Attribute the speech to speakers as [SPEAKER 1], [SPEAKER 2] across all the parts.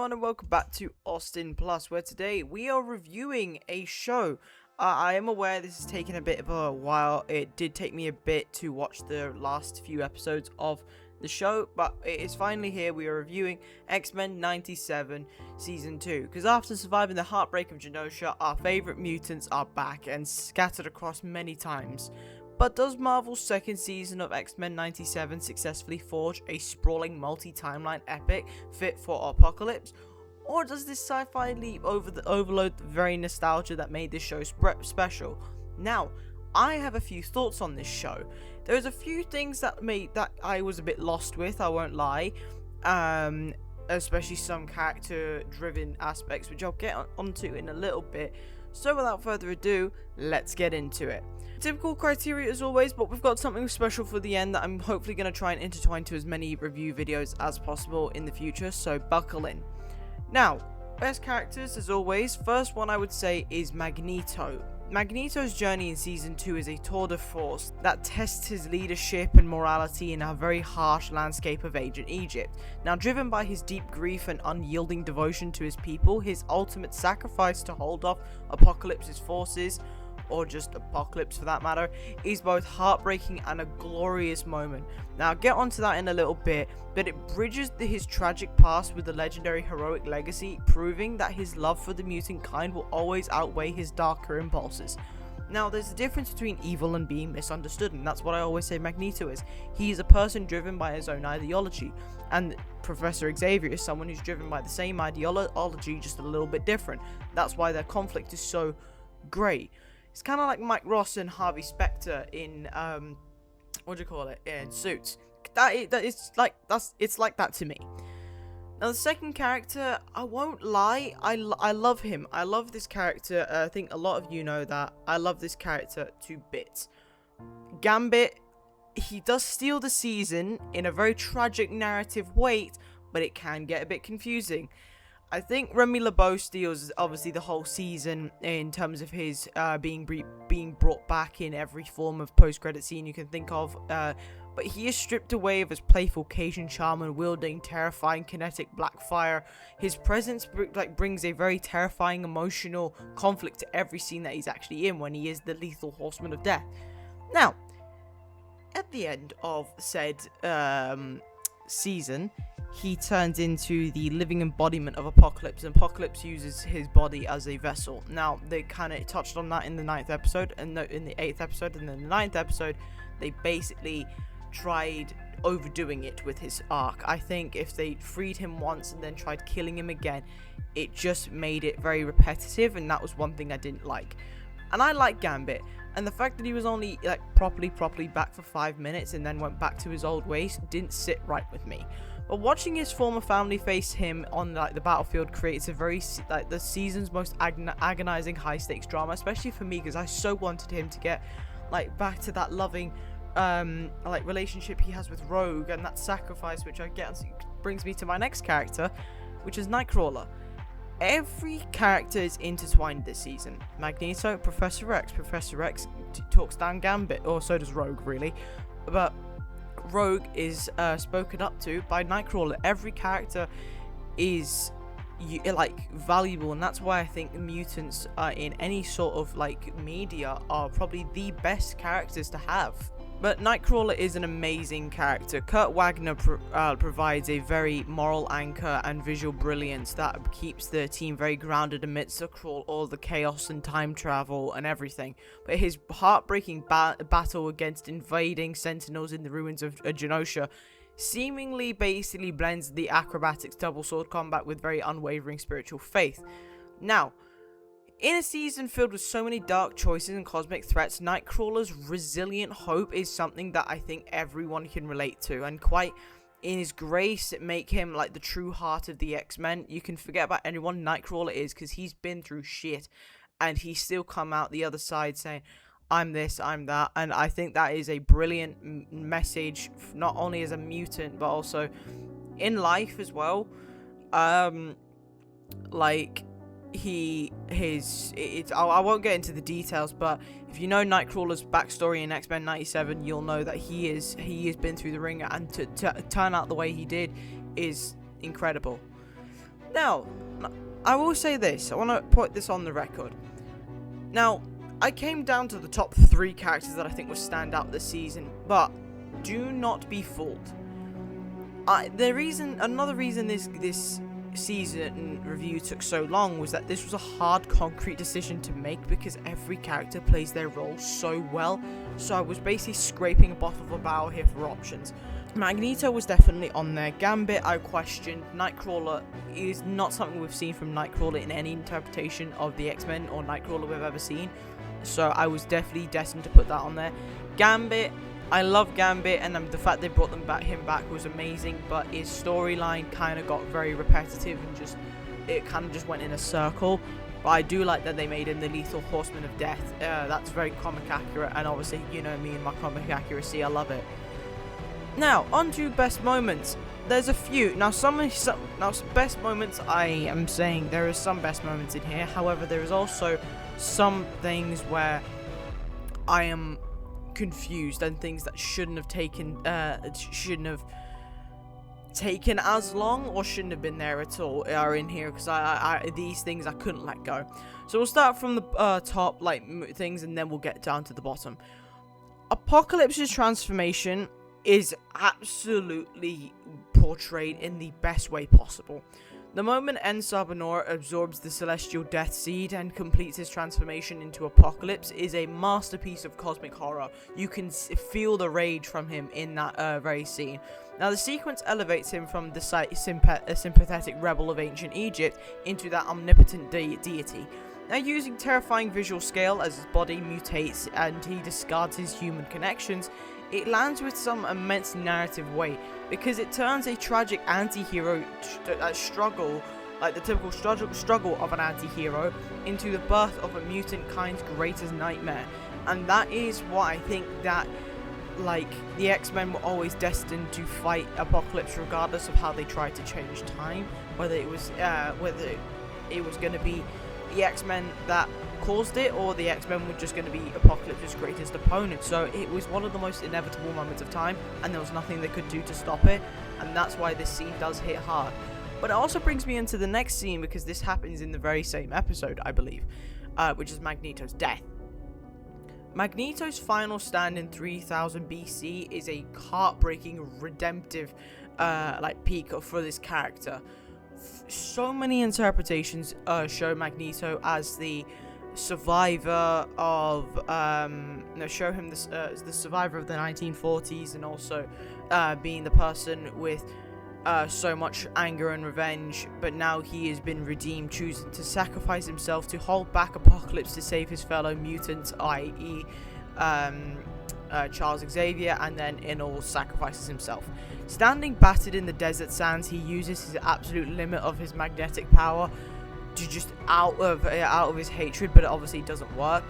[SPEAKER 1] everyone, and welcome back to AustinPlus, where today we are reviewing a show. I am aware this has taken a bit of a while. It did take me a bit to watch the last few episodes of the show, but it is finally here. We are reviewing X-Men 97 Season 2, because after surviving the heartbreak of Genosha, our favourite mutants are back and scattered across many times. But does Marvel's second season of X-Men 97 successfully forge a sprawling multi-timeline epic fit for Apocalypse? Or does this sci-fi leap overload the very nostalgia that made this show special? Now, I have a few thoughts on this show. There's a few things that I was a bit lost with, I won't lie. Especially some character-driven aspects, which I'll get onto in a little bit. So without further ado, let's get into it. Typical criteria as always, but we've got something special for the end that I'm hopefully going to try and intertwine to as many review videos as possible in the future, so buckle in. Now, best characters as always. First one I would say is Magneto. Magneto's journey in Season 2 is a tour de force that tests his leadership and morality in a very harsh landscape of ancient Egypt. Now, driven by his deep grief and unyielding devotion to his people, his ultimate sacrifice to hold off Apocalypse's forces, or just Apocalypse for that matter, is both heartbreaking and a glorious moment. Now, I'll get onto that in a little bit, but it bridges his tragic past with the legendary heroic legacy, proving that his love for the mutant kind will always outweigh his darker impulses. Now, there's a difference between evil and being misunderstood, and that's what I always say Magneto is. He is a person driven by his own ideology, and Professor Xavier is someone who's driven by the same ideology, just a little bit different. That's why their conflict is so great. It's kind of like Mike Ross and Harvey Specter in in Suits. It's like that to me. Now, the second character, I won't lie, I love him. I love this character. I think a lot of you know that. I love this character to bits. Gambit, he does steal the season in a very tragic narrative way, but it can get a bit confusing. I think Remy LeBeau steals obviously the whole season in terms of his being brought back in every form of post-credit scene you can think of, but he is stripped away of his playful Cajun charm and wielding terrifying kinetic black fire. His presence brings a very terrifying emotional conflict to every scene that he's actually in when he is the lethal horseman of death. Now, at the end of said season, he turns into the living embodiment of Apocalypse, and Apocalypse uses his body as a vessel. Now, they kind of touched on that in the 9th episode, and in the 8th episode, and then the 9th episode, they basically tried overdoing it with his arc. I think if they freed him once and then tried killing him again, it just made it very repetitive, and that was one thing I didn't like. And I like Gambit, and the fact that he was only properly back for 5 minutes and then went back to his old ways didn't sit right with me. But watching his former family face him on the battlefield creates a very the season's most agonizing high stakes drama, especially for me, because I so wanted him to get back to that loving relationship he has with Rogue, and that sacrifice, which I get brings me to my next character, which is Nightcrawler. Every character is intertwined this season. Magneto, Professor X talks down Gambit, or so does Rogue really, but Rogue is spoken up to by Nightcrawler. Every character is valuable, and that's why I think mutants in any sort of media are probably the best characters to have. But Nightcrawler is an amazing character. Kurt Wagner provides a very moral anchor and visual brilliance that keeps the team very grounded amidst all the chaos and time travel and everything. But his heartbreaking battle against invading Sentinels in the ruins of Genosha seemingly basically blends the acrobatics double sword combat with very unwavering spiritual faith. Now, in a season filled with so many dark choices and cosmic threats, Nightcrawler's resilient hope is something that I think everyone can relate to, and quite in his grace make him the true heart of the X-Men. You can forget about anyone Nightcrawler is, because he's been through shit and he's still come out the other side saying, I'm this, I'm that, and I think that is a brilliant message, not only as a mutant but also in life as well. I won't get into the details, but if you know Nightcrawler's backstory in X-Men 97, you'll know that he has been through the ringer, and to turn out the way he did is incredible. Now, I will say this. I want to put this on the record. Now, I came down to the top 3 characters that I think will stand out this season, but do not be fooled. Another reason this season review took so long was that this was a hard, concrete decision to make because every character plays their role so well. So I was basically scraping a bottom of a barrel here for options. Magneto was definitely on there. Gambit, I questioned. Nightcrawler is not something we've seen from Nightcrawler in any interpretation of the X-Men or Nightcrawler we've ever seen. So I was definitely destined to put that on there. Gambit, I love Gambit, and the fact they brought him back was amazing, but his storyline kind of got very repetitive and it kind of just went in a circle. But I do like that they made him the Lethal Horseman of Death. That's very comic accurate, and obviously, you know me and my comic accuracy, I love it. Now, on to best moments. There's a few. Now, best moments, I am saying there is some best moments in here. However, there is also some things where I am confused and things that shouldn't have taken as long or shouldn't have been there at all are in here, because these things I couldn't let go. So we'll start from the top, things, and then we'll get down to the bottom. Apocalypse's transformation is absolutely portrayed in the best way possible. The moment Sabinor absorbs the celestial death seed and completes his transformation into Apocalypse is a masterpiece of cosmic horror. You can feel the rage from him in that very scene. Now, the sequence elevates him from the sympathetic rebel of ancient Egypt into that omnipotent deity. Now, using terrifying visual scale as his body mutates and he discards his human connections, it lands with some immense narrative weight, because it turns a tragic anti-hero struggle, like the typical struggle of an anti-hero, into the birth of a mutant kind's greatest nightmare. And that is why I think that, the X-Men were always destined to fight Apocalypse regardless of how they tried to change time, whether it was going to be the X-Men that caused it, or the X-Men were just going to be Apocalypse's greatest opponent. So it was one of the most inevitable moments of time, and there was nothing they could do to stop it, and that's why this scene does hit hard. But it also brings me into the next scene, because this happens in the very same episode, I believe, which is Magneto's death. Magneto's final stand in 3000 BC is a heartbreaking, redemptive, peak for this character. So many interpretations show Magneto as the survivor of show him this the survivor of the 1940s, and also being the person with so much anger and revenge, but now he has been redeemed, choosing to sacrifice himself to hold back Apocalypse to save his fellow mutants, i.e. Charles Xavier, and then in all sacrifices himself. Standing battered in the desert sands, he uses his absolute limit of his magnetic power to just out of his hatred, but it obviously doesn't work.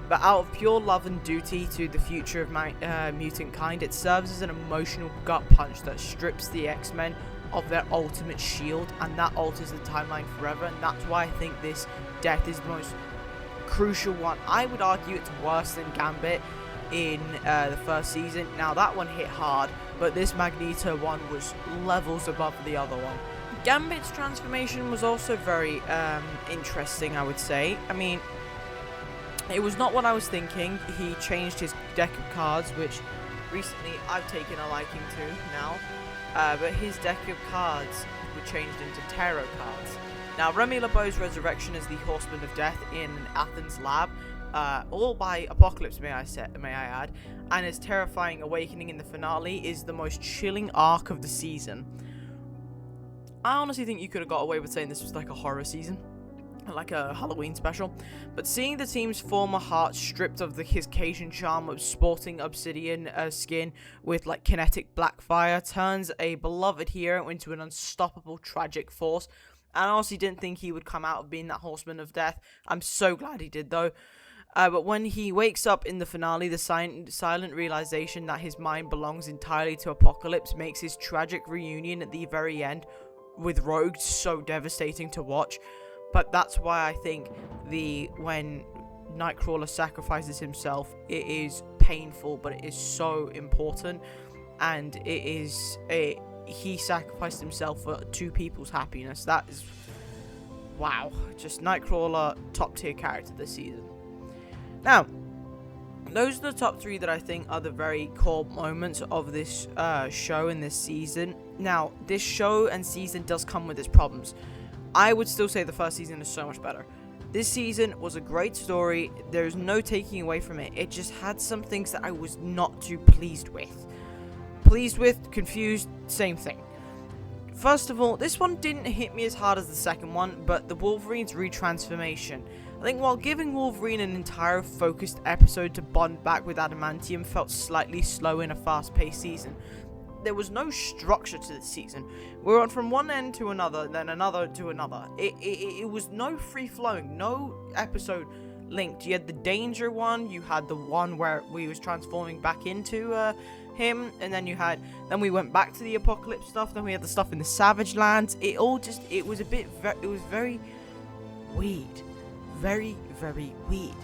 [SPEAKER 1] But out of pure love and duty to the future of mutant kind, it serves as an emotional gut punch that strips the X-Men of their ultimate shield, and that alters the timeline forever. And that's why I think this death is the most crucial one. I would argue it's worse than Gambit in the first season. Now, that one hit hard, but this Magneto one was levels above the other one. Gambit's transformation was also very interesting, I would say. I mean, it was not what I was thinking. He changed his deck of cards, which recently I've taken a liking to now. But his deck of cards were changed into tarot cards. Now, Remy LeBeau's resurrection as the Horseman of Death in an Athens lab, all by Apocalypse, may I add, and his terrifying awakening in the finale is the most chilling arc of the season. I honestly think you could have got away with saying this was like a horror season, like a Halloween special, but seeing the team's former heart stripped of his Cajun charm of sporting obsidian skin with kinetic black fire turns a beloved hero into an unstoppable tragic force. And I honestly didn't think he would come out of being that Horseman of Death. I'm so glad he did, though. But when he wakes up in the finale, the silent realization that his mind belongs entirely to Apocalypse makes his tragic reunion at the very end with Rogue so devastating to watch. But that's why I think when Nightcrawler sacrifices himself, it is painful, but it is so important. And he sacrificed himself for two people's happiness. That is wow, just Nightcrawler, top tier character this season. Now, those are the top 3 that I think are the very core moments of this show in this season. Now, this show and season does come with its problems. I would still say the first season is so much better. This season was a great story. There's no taking away from it. It just had some things that I was not too pleased with. Confused, same thing. First of all, this one didn't hit me as hard as the second one, but the Wolverine's retransformation. I think while giving Wolverine an entire focused episode to bond back with Adamantium felt slightly slow in a fast-paced season. There was no structure to this season. We went from one end to another, then another to another. It was no free-flowing, no episode linked. You had the Danger one, you had the one where we was transforming back into him, and then we went back to the Apocalypse stuff, then we had the stuff in the Savage Lands. It was very weird. Very, very weird.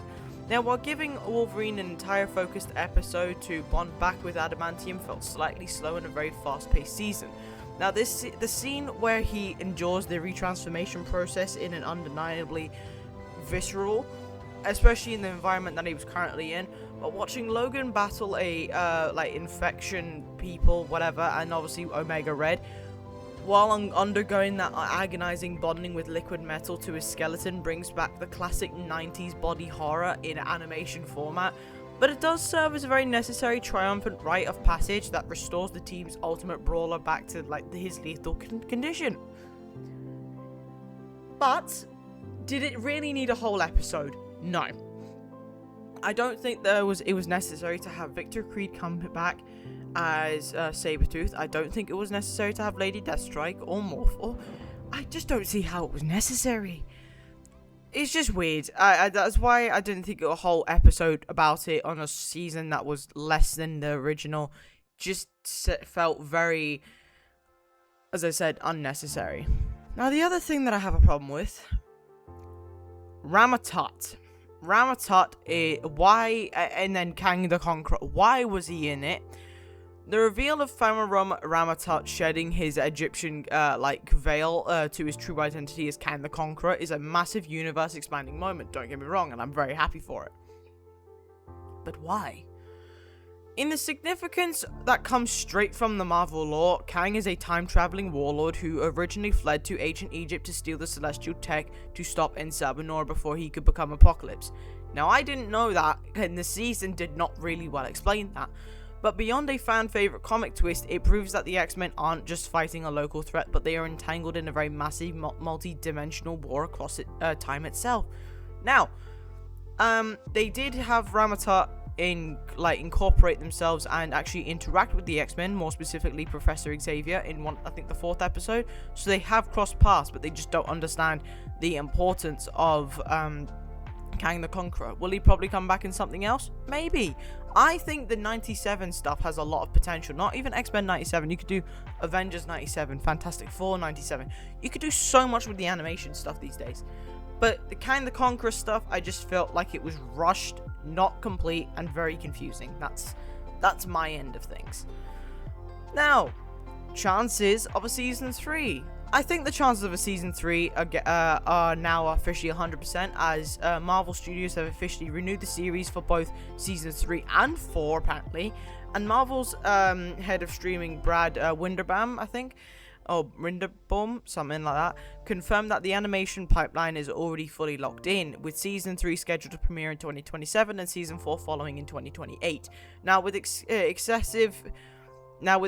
[SPEAKER 1] Now, while giving Wolverine an entire focused episode to bond back with Adamantium felt slightly slow in a very fast-paced season. Now, the scene where he endures the retransformation process in an undeniably visceral, especially in the environment that he was currently in. But watching Logan battle a infection people, whatever, and obviously Omega Red, while undergoing that agonizing bonding with liquid metal to his skeleton, brings back the classic 90s body horror in animation format. But it does serve as a very necessary triumphant rite of passage that restores the team's ultimate brawler back to his lethal condition. But did it really need a whole episode? No. I don't think it was necessary to have Victor Creed come back as Sabretooth. I don't think it was necessary to have Lady Deathstrike or Morph. I just don't see how it was necessary. It's just weird. That's why I didn't think a whole episode about it on a season that was less than the original just felt very, as I said, unnecessary. Now, the other thing that I have a problem with, Ramatut, why, and then Kang the Conqueror, why was he in it? The reveal of Ramatut shedding his Egyptian veil to his true identity as Kang the Conqueror is a massive universe-expanding moment, don't get me wrong, and I'm very happy for it. But why? In the significance that comes straight from the Marvel lore, Kang is a time-traveling warlord who originally fled to ancient Egypt to steal the celestial tech to stop En-Sabah before he could become Apocalypse. Now, I didn't know that, and the season did not really well explain that. But beyond a fan-favorite comic twist, it proves that the X-Men aren't just fighting a local threat, but they are entangled in a very massive, multi-dimensional war across time itself. Now, they did have Ramatut incorporate themselves and actually interact with the X-Men, more specifically Professor Xavier in I think the 4th episode. So they have crossed paths, but they just don't understand the importance of Kang the Conqueror. Will he probably come back in something else? Maybe. I think the 97 stuff has a lot of potential. Not even X-Men 97. You could do Avengers 97, Fantastic Four 97. You could do so much with the animation stuff these days. But the Kang the Conqueror stuff, I just felt like it was rushed, not complete, and very confusing. That's my end of things. Now, chances of a season 3. I think the chances of a season 3 are now officially 100%, as Marvel Studios have officially renewed the series for both seasons 3 and 4, apparently. And Marvel's head of streaming, Brad Winderbaum, I think, or Rinderbaum, something like that, confirmed that the animation pipeline is already fully locked in, with season 3 scheduled to premiere in 2027 and season 4 following in 2028. Now, with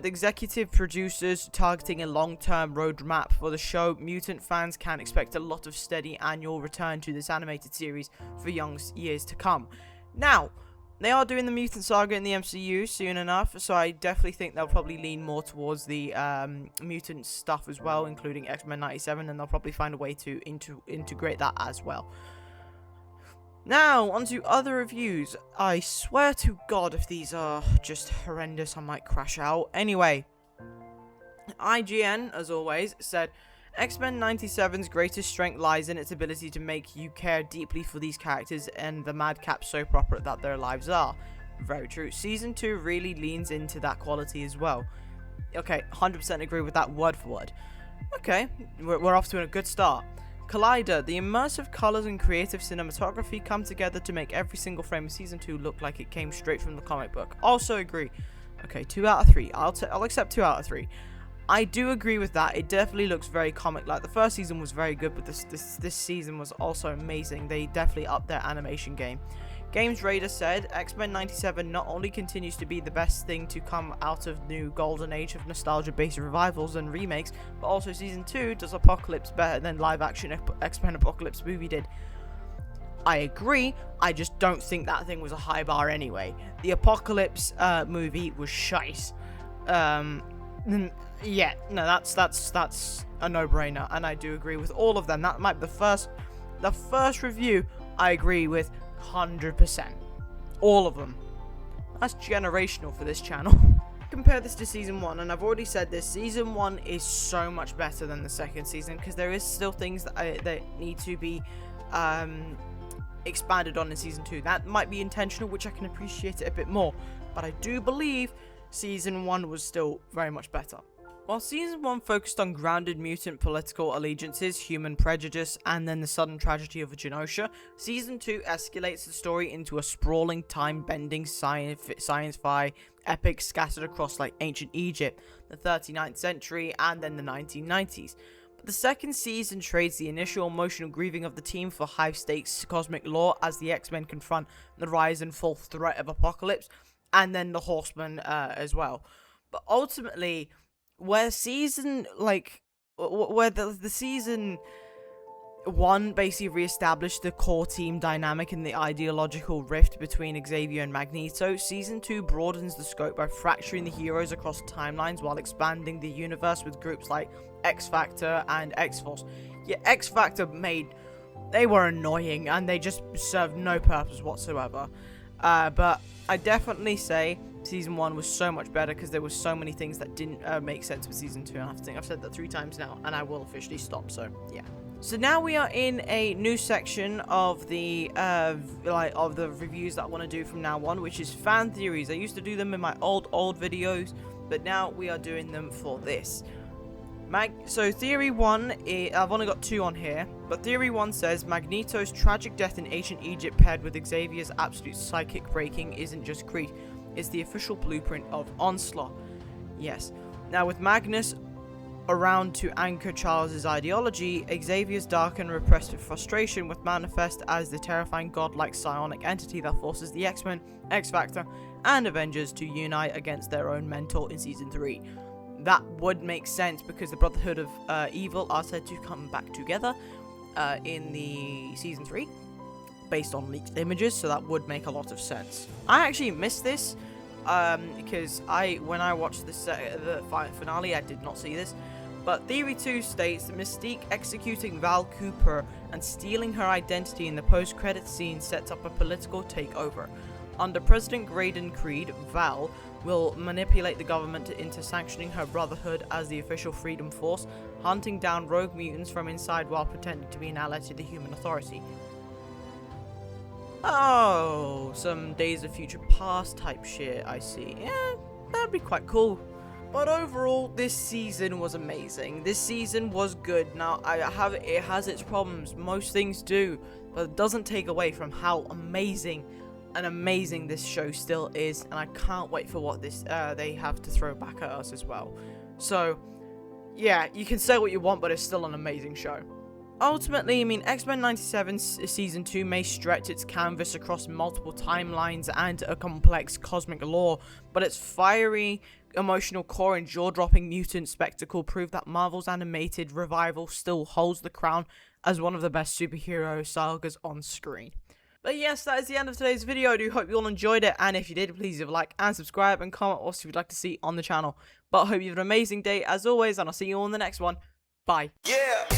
[SPEAKER 1] executive producers targeting a long-term roadmap for the show, mutant fans can expect a lot of steady annual return to this animated series for years to come. Now, they are doing the Mutant Saga in the MCU soon enough, so I definitely think they'll probably lean more towards the mutant stuff as well, including X-Men 97, and they'll probably find a way to integrate that as well. Now, onto other reviews. I swear to God, if these are just horrendous, I might crash out. Anyway, IGN, as always, said, X-Men 97's greatest strength lies in its ability to make you care deeply for these characters and the madcap soap opera that their lives are. Very true. Season 2 really leans into that quality as well. Okay, 100% agree with that word for word. Okay, we're off to a good start. Collider, the immersive colors and creative cinematography come together to make every single frame of Season 2 look like it came straight from the comic book. Also agree. Okay, 2 out of 3. I'll accept 2 out of 3. I do agree with that. It definitely looks very comic-like. The first season was very good, but this season was also amazing. They definitely upped their animation game. Games Raider said, X-Men 97 not only continues to be the best thing to come out of new golden age of nostalgia-based revivals and remakes, but also Season 2 does Apocalypse better than live-action X-Men Apocalypse movie did. I agree, I just don't think that thing was a high bar anyway. The Apocalypse movie was shite. Yeah, no, that's a no-brainer, and I do agree with all of them. That might be the first review I agree with 100%. All of them. That's generational for this channel. Compare this to Season 1, and I've already said this, Season 1 is so much better than the second season, because there is still things that need to be expanded on in Season 2. That might be intentional, which I can appreciate it a bit more, but I do believe Season 1 was still very much better. While Season 1 focused on grounded mutant political allegiances, human prejudice, and then the sudden tragedy of Genosha, Season 2 escalates the story into a sprawling, time-bending science-fi epic scattered across like ancient Egypt, the 39th century, and then the 1990s. But the second season trades the initial emotional grieving of the team for high-stakes cosmic lore as the X-Men confront the rise and full threat of Apocalypse, and then the Horsemen as well. But ultimately, where the season 1 basically re-established the core team dynamic and the ideological rift between Xavier and Magneto, Season 2 broadens the scope by fracturing the heroes across timelines while expanding the universe with groups like X-Factor and X-Force. Yeah, X-Factor they were annoying and they just served no purpose whatsoever. But I definitely say Season 1 was so much better because there were so many things that didn't make sense with Season 2, and I think I've said that 3 times now, and I will officially stop, so yeah. So now we are in a new section of the reviews that I want to do from now on, which is fan theories. I used to do them in my old videos, but now we are doing them for this. So Theory 1, I've only got 2 on here, but Theory 1 says Magneto's tragic death in ancient Egypt paired with Xavier's absolute psychic breaking isn't just greed, it's the official blueprint of Onslaught. Yes. Now with Magnus around to anchor Charles' ideology, Xavier's dark and repressed frustration would manifest as the terrifying godlike psionic entity that forces the X-Men, X-Factor, and Avengers to unite against their own mentor in Season 3. That would make sense because the Brotherhood of Evil are said to come back together in the Season 3 based on leaked images, so that would make a lot of sense. I actually missed this because when I watched the finale, I did not see this. But Theory 2 states that Mystique executing Val Cooper and stealing her identity in the post-credits scene sets up a political takeover. Under President Graydon Creed, Val will manipulate the government into sanctioning her Brotherhood as the official Freedom Force, hunting down rogue mutants from inside while pretending to be an ally to the Human Authority. Oh, some Days of Future Past type shit, I see. Yeah, that'd be quite cool. But overall, this season was amazing. This season was good. Now, it has its problems. Most things do. But it doesn't take away from how amazing this show still is. And I can't wait for what they have to throw back at us as well. So, yeah, you can say what you want, but it's still an amazing show. Ultimately, I mean, X-Men 97 Season 2 may stretch its canvas across multiple timelines and a complex cosmic lore, but its fiery, emotional core and jaw-dropping mutant spectacle prove that Marvel's animated revival still holds the crown as one of the best superhero sagas on screen. But yes, that is the end of today's video. I do hope you all enjoyed it, and if you did, please leave a like and subscribe and comment what you'd like to see on the channel. But I hope you have an amazing day as always, and I'll see you all in the next one. Bye.
[SPEAKER 2] Yeah.